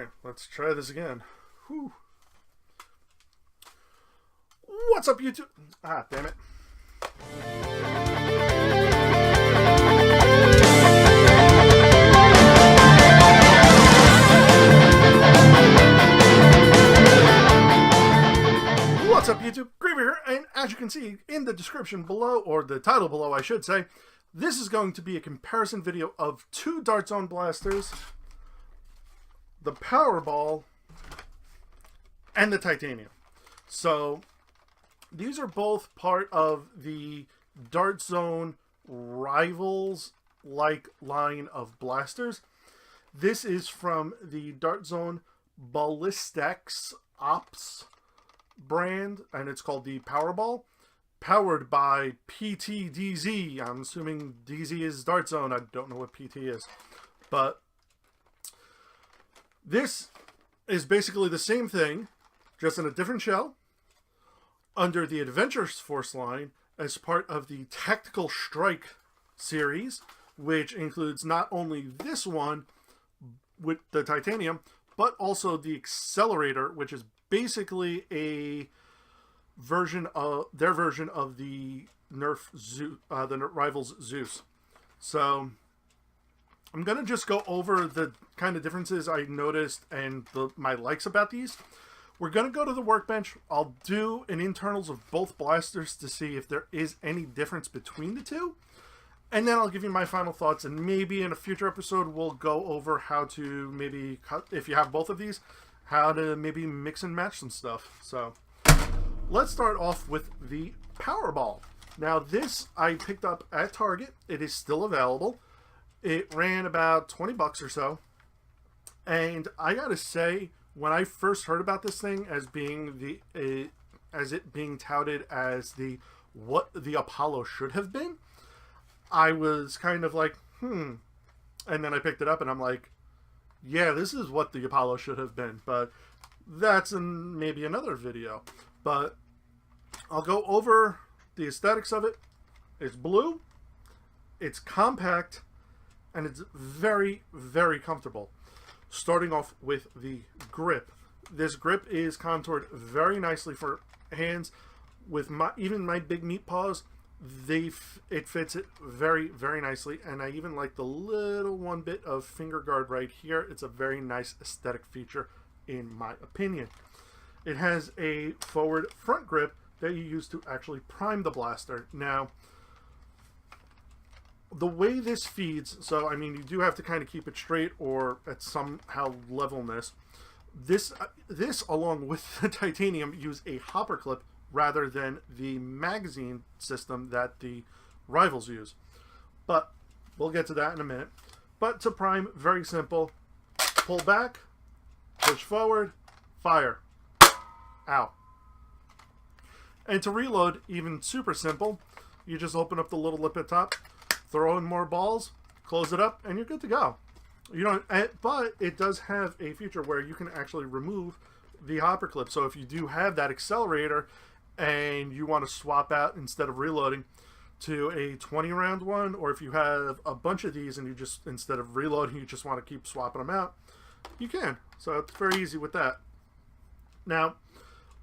Alright, let's try this again. Whew. What's up, YouTube? Ah, damn it. What's up, YouTube? Griever here, and as you can see in the description below, or the title below, I should say, this is going to be a comparison video of two Dart Zone blasters, the Powerball, and the Titanium. So, these are both part of the Dart Zone Rivals-like line of blasters. This is from the Dart Zone Ballistics Ops brand, and it's called the Powerball, powered by PTDZ. I'm assuming DZ is Dart Zone. I don't know what PT is, but this is basically the same thing, just in a different shell, under the Adventures Force line, as part of the Tactical Strike series, which includes not only this one with the Titanium, but also the Accelerator, which is basically a version of their version of the Nerf Zeus, the Rivals Zeus. So I'm gonna just go over the kind of differences I noticed and my likes about these. We're gonna go to the workbench. I'll do an internals of both blasters to see if there is any difference between the two, and then I'll give you my final thoughts, and maybe in a future episode we'll go over how to maybe cut, if you have both of these, how to maybe mix and match some stuff. So let's start off with the Powerball. Now this I picked up at Target. It is still available. It ran about 20 bucks or so. And I gotta say, when I first heard about this thing as being as it being touted as what the Apollo should have been, I was kind of like, and then I picked it up and I'm like, yeah, this is what the Apollo should have been, but that's in maybe another video. But I'll go over the aesthetics of it. It's blue, it's compact, and it's very, very comfortable. Starting off with the grip. This grip is contoured very nicely for hands. With even my big meat paws, it fits it very, very nicely, and I even like the little one bit of finger guard right here. It's a very nice aesthetic feature in my opinion. It has a forward front grip that you use to actually prime the blaster. Now, the way this feeds, so I mean you do have to kind of keep it straight or at somehow levelness. This along with the Titanium use a hopper clip rather than the magazine system that the Rivals use. But we'll get to that in a minute. But to prime, very simple. Pull back, push forward, fire. Ow. And to reload, even super simple. You just open up the little lip at top, throw in more balls, close it up, and you're good to go. You don't, but it does have a feature where you can actually remove the hopper clip. So if you do have that accelerator and you want to swap out, instead of reloading, to a 20 round one, or if you have a bunch of these and you just, instead of reloading, you just want to keep swapping them out, you can. So it's very easy with that. Now,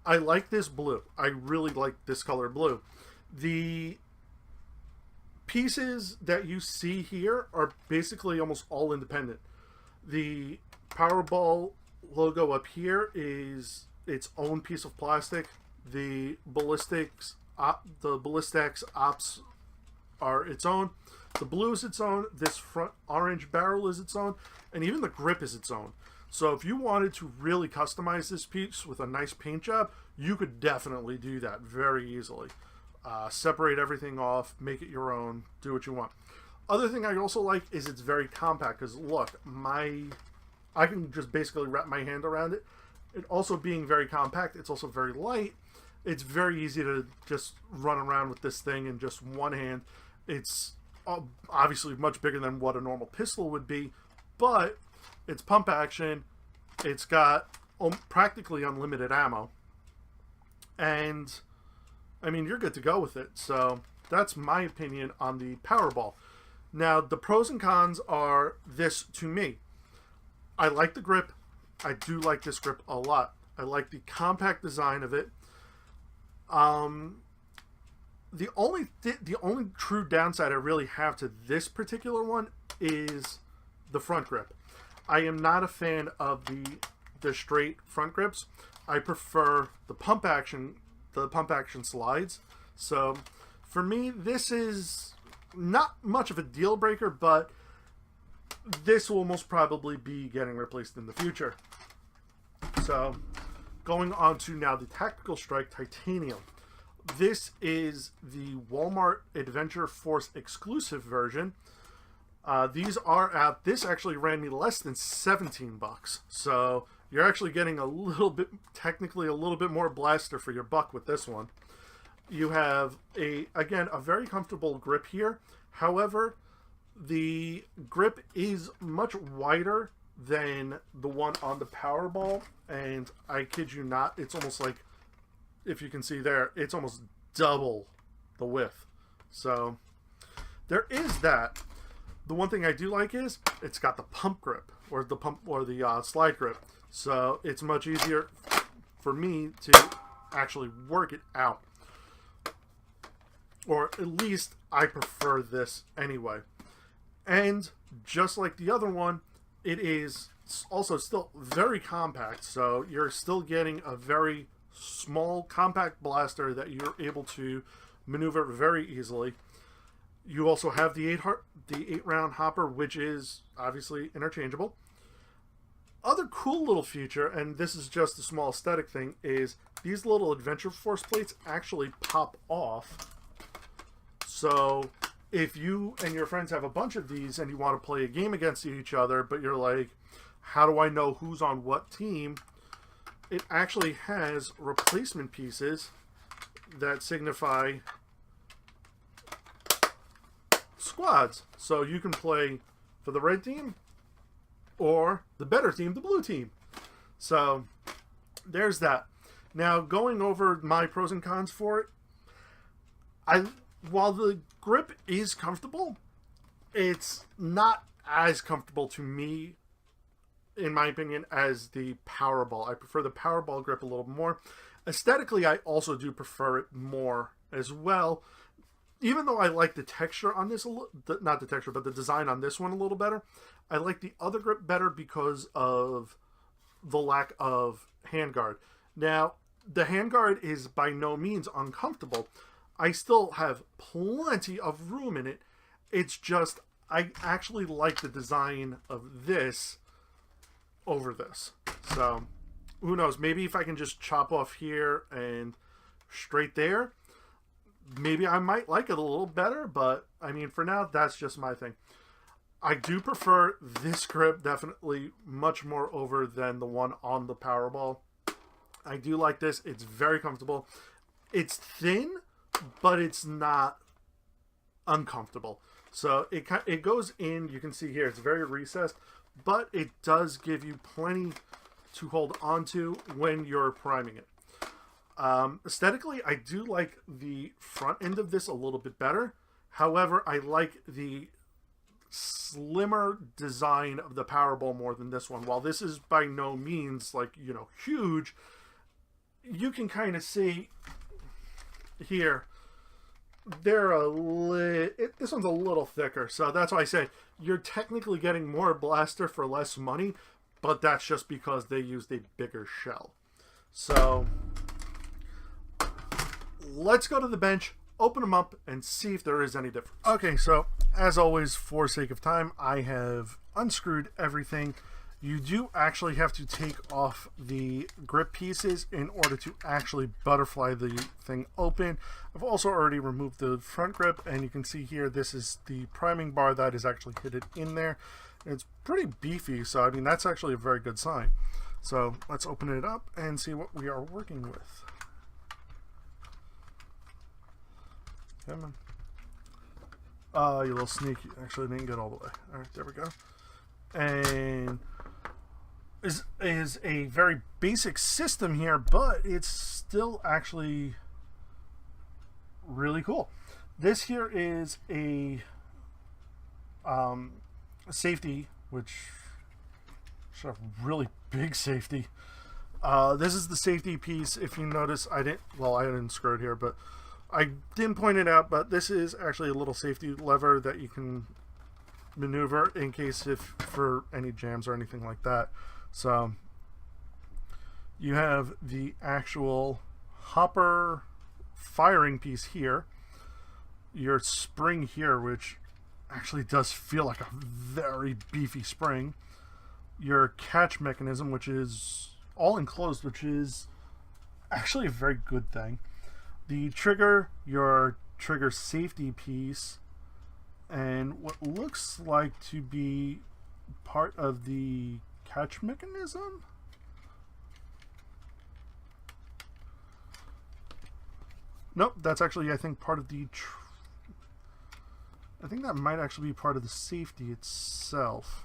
I like this blue. I really like this color blue. The pieces that you see here are basically almost all independent. The Powerball logo up here is its own piece of plastic. The Ballistics Ops are its own. The blue is its own. This front orange barrel is its own, and even the grip is its own. So if you wanted to really customize this piece with a nice paint job, you could definitely do that very easily. Separate everything off, make it your own, do what you want. Other thing I also like is it's very compact, because look, I can just basically wrap my hand around it. It also being very compact, it's also very light. It's very easy to just run around with this thing in just one hand. It's obviously much bigger than what a normal pistol would be, but it's pump action. It's got practically unlimited ammo, and I mean, you're good to go with it. So that's my opinion on the Powerball. Now, the pros and cons are this to me. I like the grip. I do like this grip a lot. I like the compact design of it. The only true downside I really have to this particular one is the front grip. I am not a fan of the straight front grips. I prefer the pump action slides. So for me, this is not much of a deal breaker, but this will most probably be getting replaced in the future. So going on to now the Tactical Strike Titanium. This is the Walmart Adventure Force exclusive version. These are out. This actually ran me less than 17 bucks. So you're actually getting a little bit, technically a little bit more blaster for your buck with this one. You have again, a very comfortable grip here. However, the grip is much wider than the one on the Powerball, and I kid you not, it's almost like, if you can see there, it's almost double the width. So there is that. The one thing I do like is it's got the pump grip, or the slide grip, so it's much easier for me to actually work it out, or at least I prefer this anyway. And just like the other one, it is also still very compact, so you're still getting a very small compact blaster that you're able to maneuver very easily. You also have the 8-round hopper, which is obviously interchangeable. Other cool little feature, and this is just a small aesthetic thing, is these little Adventure Force plates actually pop off. So if you and your friends have a bunch of these and you want to play a game against each other, but you're like, how do I know who's on what team? It actually has replacement pieces that signify squads. So you can play for the red team or the better team, the blue team. So there's that. Now, going over my pros and cons for it, while the grip is comfortable, it's not as comfortable to me, in my opinion, as the Powerball. I prefer the Powerball grip a little more. Aesthetically, I also do prefer it more as well. Even though I like the texture on this, not the texture, but the design on this one a little better, I like the other grip better because of the lack of handguard. Now, the handguard is by no means uncomfortable. I still have plenty of room in it. It's just, I actually like the design of this over this. So, who knows? Maybe if I can just chop off here and straight there, maybe I might like it a little better, but I mean, for now, that's just my thing. I do prefer this grip definitely much more over than the one on the Powerball. I do like this. It's very comfortable. It's thin, but it's not uncomfortable. So it goes in, you can see here, it's very recessed, but it does give you plenty to hold onto when you're priming it. Aesthetically, I do like the front end of this a little bit better. However, I like the slimmer design of the Powerball more than this one. While this is by no means, like, you know, huge, you can kind of see here, this one's a little thicker. So that's why I say you're technically getting more blaster for less money, but that's just because they used a bigger shell. So let's go to the bench, open them up, and see if there is any difference. Okay, so as always, for sake of time, I have unscrewed everything. You do actually have to take off the grip pieces in order to actually butterfly the thing open. I've also already removed the front grip, and you can see here, this is the priming bar that is actually hidden in there. It's pretty beefy, so I mean, that's actually a very good sign. So let's open it up and see what we are working with. Come on. You little sneaky. Actually, I didn't get all the way. All right, there we go. And is a very basic system here, but it's still actually really cool. This here is a safety, which should have really big safety. This is the safety piece. If you notice, I didn't screw it here, but I didn't point it out, but this is actually a little safety lever that you can maneuver in case for any jams or anything like that. So you have the actual hopper firing piece here, your spring here, which actually does feel like a very beefy spring, your catch mechanism, which is all enclosed, which is actually a very good thing, the trigger, your trigger safety piece, and what looks like to be part of the catch mechanism. Nope, that's actually, I think, part of the I think that might actually be part of the safety itself.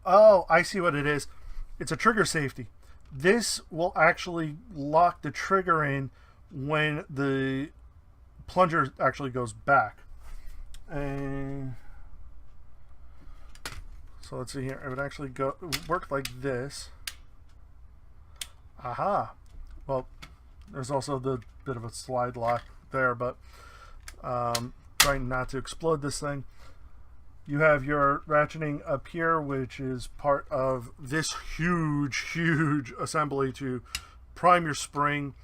Oh, I see what it is. It's a trigger safety. This will actually lock the trigger in when the plunger actually goes back. And so let's see here. It would actually work like this. Aha. Well, there's also the bit of a slide lock there, but trying not to explode this thing. You have your ratcheting up here, which is part of this huge assembly to prime your spring,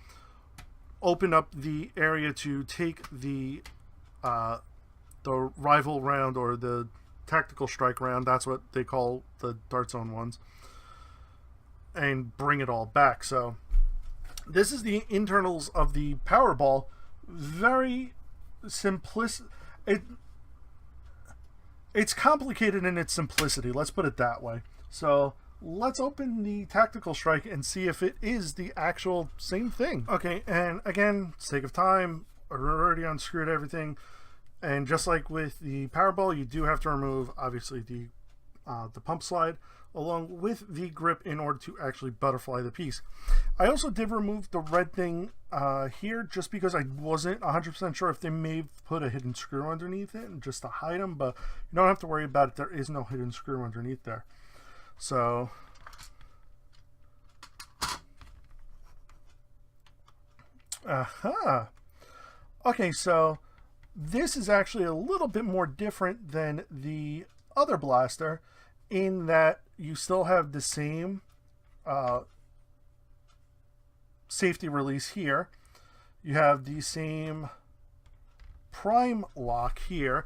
open up the area to take the rival round or the tactical strike round, that's what they call the Dart Zone ones, and bring it all back. So this is the internals of the Powerball. Very simplistic. It's complicated in its simplicity, let's put it that way. So let's open the tactical strike and see if it is the actual same thing. Okay, and again, sake of time, I already unscrewed everything. And just like with the Powerball, you do have to remove, obviously, the pump slide along with the grip in order to actually butterfly the piece. I also did remove the red thing here just because I wasn't 100% sure if they may have put a hidden screw underneath it and just to hide them, but you don't have to worry about it. There is no hidden screw underneath there. So okay, so this is actually a little bit more different than the other blaster in that you still have the same safety release here. You have the same prime lock here.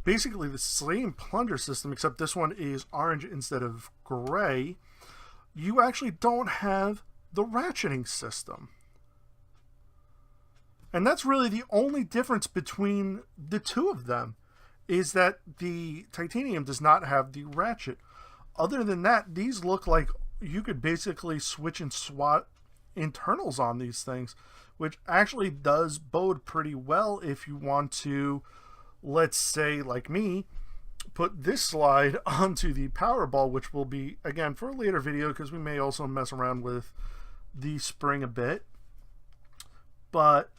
Basically the same plunger system, except this one is orange instead of gray. You actually don't have the ratcheting system. And that's really the only difference between the two of them, is that the titanium does not have the ratchet. Other than that, these look like you could basically switch and swap internals on these things, which actually does bode pretty well if you want to, let's say, like me, put this slide onto the Powerball, which will be, again, for a later video, because we may also mess around with the spring a bit. But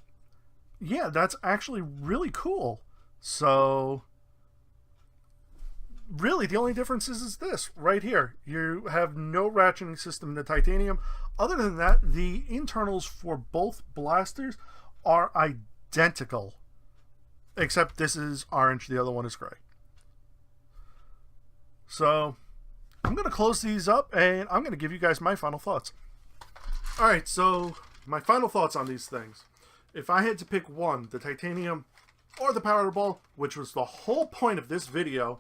yeah, that's actually really cool. So really the only difference is this right here. You have no ratcheting system in the titanium. Other than that, the internals for both blasters are identical, except this is orange, the other one is gray. So I'm going to close these up and I'm going to give you guys my final thoughts. Alright, so my final thoughts on these things. If I had to pick one, the titanium or the Powerball, which was the whole point of this video,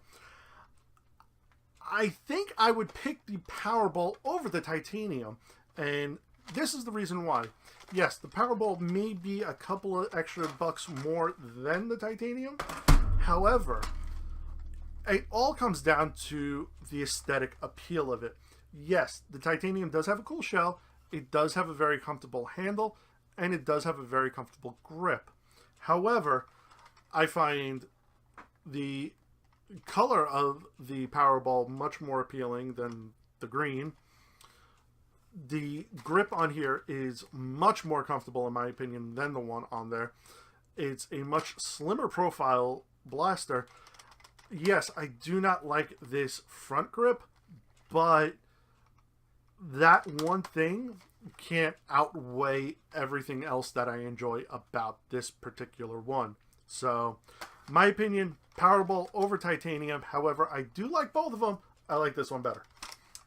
I think I would pick the Powerball over the titanium, and this is the reason why. Yes, the Powerball may be a couple of extra bucks more than the titanium. However, it all comes down to the aesthetic appeal of it. Yes, the titanium does have a cool shell, it does have a very comfortable handle, and it does have a very comfortable grip. However, I find the color of the Powerball much more appealing than the green. The grip on here is much more comfortable, in my opinion, than the one on there. It's a much slimmer profile blaster. Yes, I do not like this front grip, but that one thing can't outweigh everything else that I enjoy about this particular one. So, my opinion, Powerball over Titanium. However, I do like both of them. I like this one better.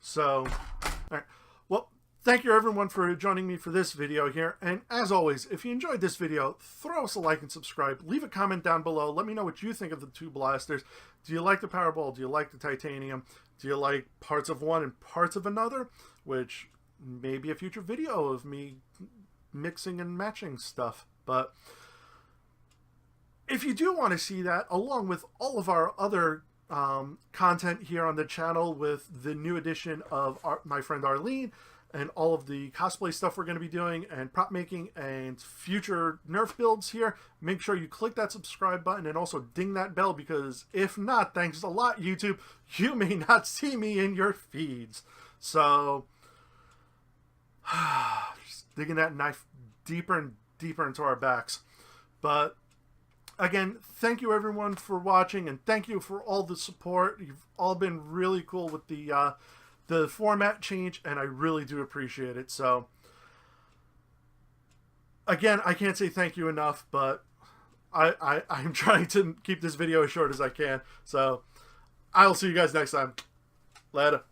So, all right. Well, thank you everyone for joining me for this video here. And as always, if you enjoyed this video, throw us a like and subscribe. Leave a comment down below. Let me know what you think of the two blasters. Do you like the Powerball? Do you like the Titanium? Do you like parts of one and parts of another? Which may be a future video of me mixing and matching stuff. But if you do want to see that, along with all of our other content here on the channel with the new edition of my friend Arlene and all of the cosplay stuff we're going to be doing and prop making and future Nerf builds here, make sure you click that subscribe button and also ding that bell, because if not, thanks a lot YouTube, you may not see me in your feeds. So just digging that knife deeper and deeper into our backs. But again, thank you everyone for watching, and thank you for all the support. You've all been really cool with the format change, and I really do appreciate it. So again, I can't say thank you enough, but I'm trying to keep this video as short as I can. So I'll see you guys next time. Later.